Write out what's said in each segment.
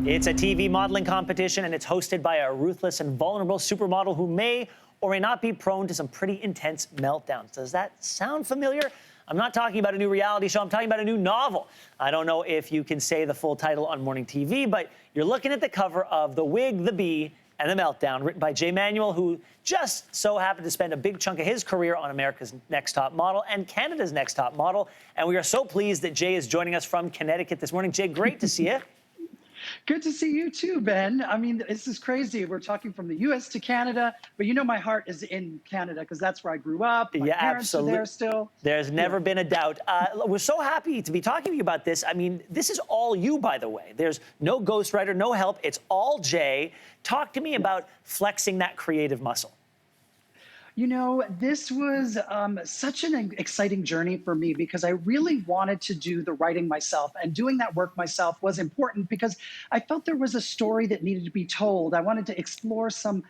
It's a TV modeling competition, and it's hosted by a ruthless and vulnerable supermodel who may or may not be prone to some pretty intense meltdowns. Does that sound familiar? I'm not talking about a new reality show. I'm talking about a new novel. I don't know if you can say the full title on morning TV, but you're looking at the cover of The Wig, The Bee, and The Meltdown, written by Manuel, who just so happened to spend a big chunk of his career on America's Next Top Model and Canada's Next Top Model. And we are so pleased that Jay is joining us from Connecticut this morning. Jay, great to see you. Good to see you too, Ben. I mean, this is crazy. We're talking from the U.S. to Canada, but you know my heart is in Canada because that's where I grew up. My parents are there still. There's never been a doubt. We're so happy to be talking to you about this. I mean, this is all you, by the way. There's no ghostwriter, no help. It's all Jay. Talk to me about flexing that creative muscle. You know, this was such an exciting journey for me because I really wanted to do the writing myself, and doing that work myself was important because I felt there was a story that needed to be told. I wanted to explore some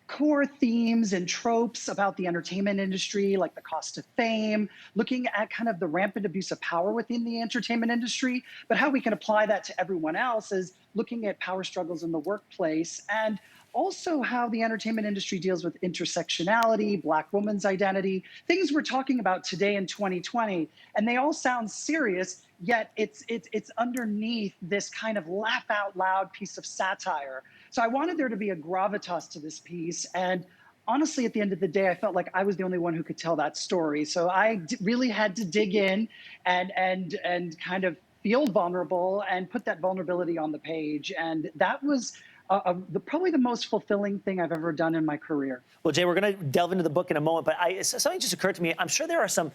core themes and tropes about the entertainment industry, like the cost of fame, looking at kind of the rampant abuse of power within the entertainment industry, but how we can apply that to everyone else is looking at power struggles in the workplace, and also how the entertainment industry deals with intersectionality, Black women's identity, things we're talking about today in 2020. And they all sound serious, yet it's underneath this kind of laugh out loud piece of satire. So I wanted there to be a gravitas to this piece. And honestly, at the end of the day, I felt like I was the only one who could tell that story. So I really had to dig in and kind of feel vulnerable and put that vulnerability on the page. And that was probably the most fulfilling thing I've ever done in my career. Well, Jay, we're going to delve into the book in a moment, but something just occurred to me. I'm sure there are some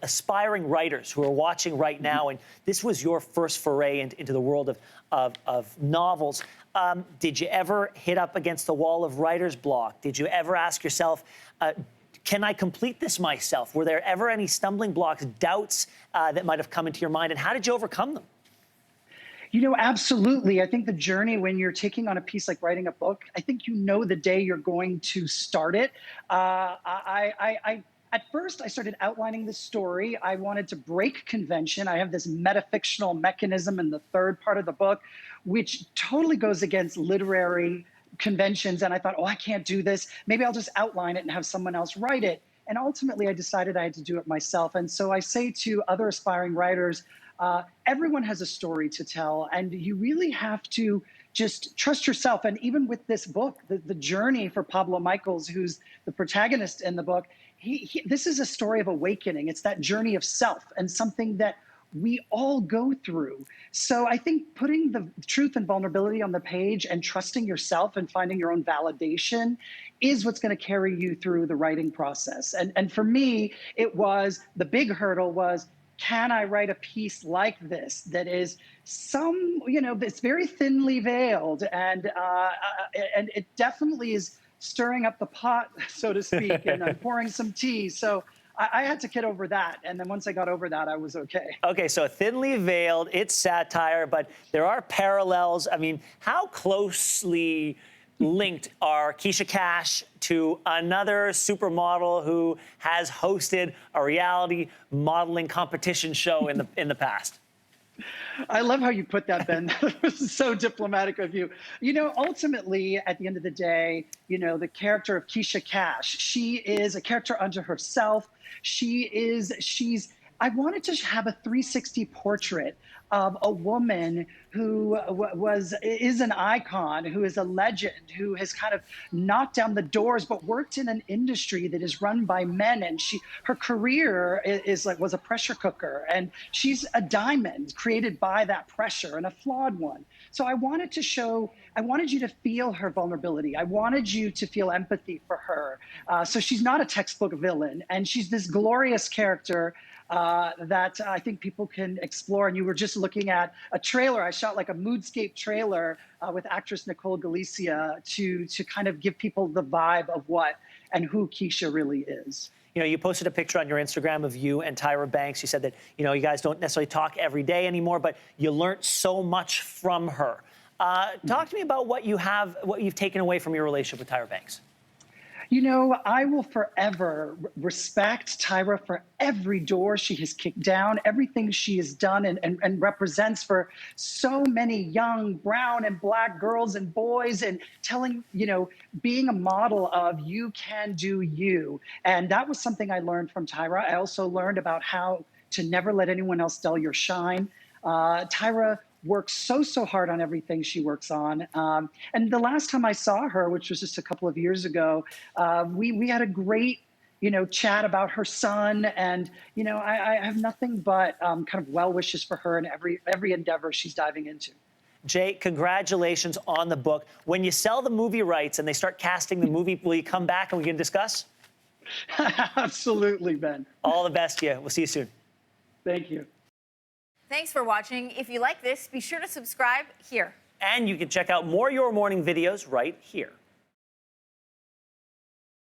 aspiring writers who are watching right now, and this was your first foray into the world of novels. Did you ever hit up against the wall of writer's block? Did you ever ask yourself, can I complete this myself? Were there ever any stumbling blocks, doubts that might have come into your mind, and how did you overcome them? You know, absolutely. I think the journey when you're taking on a piece like writing a book, I think you know the day you're going to start it. At first, I started outlining the story. I wanted to break convention. I have this metafictional mechanism in the third part of the book, which totally goes against literary conventions. And I thought, oh, I can't do this. Maybe I'll just outline it and have someone else write it. And ultimately, I decided I had to do it myself. And so I say to other aspiring writers, everyone has a story to tell, and you really have to just trust yourself. And even with this book, the journey for Pablo Michaels, who's the protagonist in the book, this is a story of awakening. It's that journey of self, and something that we all go through. So I think putting the truth and vulnerability on the page and trusting yourself and finding your own validation is what's going to carry you through the writing process. And for me, the big hurdle was, can I write a piece like this that is it's very thinly veiled, and it definitely is stirring up the pot, so to speak, and I'm pouring some tea. So I had to get over that, and then once I got over that, I was okay. Okay, so thinly veiled, it's satire, but there are parallels. I mean, how closely linked are Keisha Cash to another supermodel who has hosted a reality modeling competition show in the past? I love how you put that, Ben. That was so diplomatic of you. You know, ultimately, at the end of the day, you know, the character of Keisha Cash, she is a character unto herself. I wanted to have a 360 portrait of a woman who is an icon, who is a legend, who has kind of knocked down the doors, but worked in an industry that is run by men. And her career was a pressure cooker, and she's a diamond created by that pressure, and a flawed one. So I wanted you to feel her vulnerability. I wanted you to feel empathy for her. So she's not a textbook villain, and she's this glorious character that I think people can explore. And you were just looking at a trailer. I shot like a moodscape trailer with actress Nicole Galicia to kind of give people the vibe of what and who Keisha really is. You know, you posted a picture on your Instagram of you and Tyra Banks. You said that, you know, you guys don't necessarily talk every day anymore, but you learned so much from her. Talk to me about what you've taken away from your relationship with Tyra Banks. You know, I will forever respect Tyra for every door she has kicked down, everything she has done and represents for so many young brown and black girls and boys, and telling, being a model of you can do you. And that was something I learned from Tyra. I also learned about how to never let anyone else dull your shine. Tyra works so hard on everything she works on. And the last time I saw her, which was just a couple of years ago, we had a great, chat about her son. And, I have nothing but kind of well wishes for her and every endeavor she's diving into. Jay, congratulations on the book. When you sell the movie rights and they start casting the movie, will you come back and we can discuss? Absolutely, Ben. All the best to you. We'll see you soon. Thank you. Thanks for watching. If you like this, be sure to subscribe here. And you can check out more Your Morning videos right here.